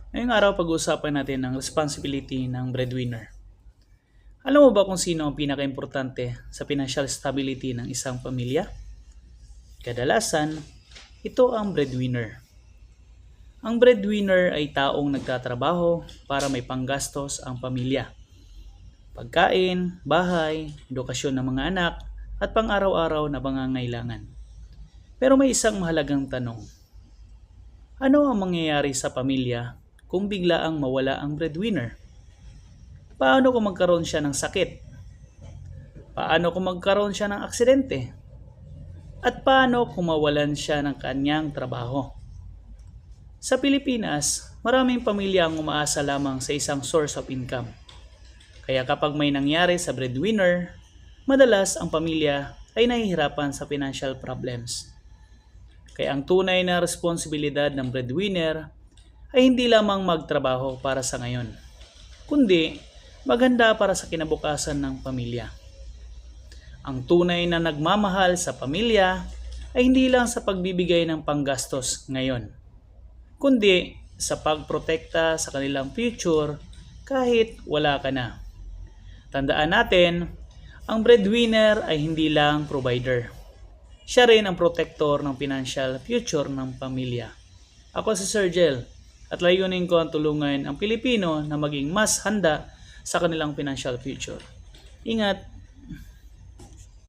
Ngayong araw pag-uusapan natin ang responsibility ng breadwinner. Alam mo ba kung sino ang pinaka-importante sa financial stability ng isang pamilya? Kadalasan, ito ang breadwinner. Ang breadwinner ay taong nagtatrabaho para may panggastos ang pamilya. Pagkain, bahay, edukasyon ng mga anak, at pang-araw-araw na pangangailangan. Pero may isang mahalagang tanong. Ano ang mangyayari sa pamilya kung biglaang mawala ang breadwinner? Paano kung magkaroon siya ng sakit? Paano kung magkaroon siya ng aksidente? At paano kung mawalan siya ng kanyang trabaho? Sa Pilipinas, maraming pamilya ang umaasa lamang sa isang source of income. Kaya kapag may nangyari sa breadwinner, madalas ang pamilya ay nahihirapan sa financial problems. Kaya ang tunay na responsibilidad ng breadwinner ay hindi lamang magtrabaho para sa ngayon, kundi maghanda para sa kinabukasan ng pamilya. Ang tunay na nagmamahal sa pamilya ay hindi lang sa pagbibigay ng panggastos ngayon, kundi sa pagprotekta sa kanilang future kahit wala ka na. Tandaan natin, ang breadwinner ay hindi lang provider. Siya rin ang protector ng financial future ng pamilya. Ako si Sir Jel at layunin ko ang tulungan ang Pilipino na maging mas handa sa kanilang financial future. Ingat!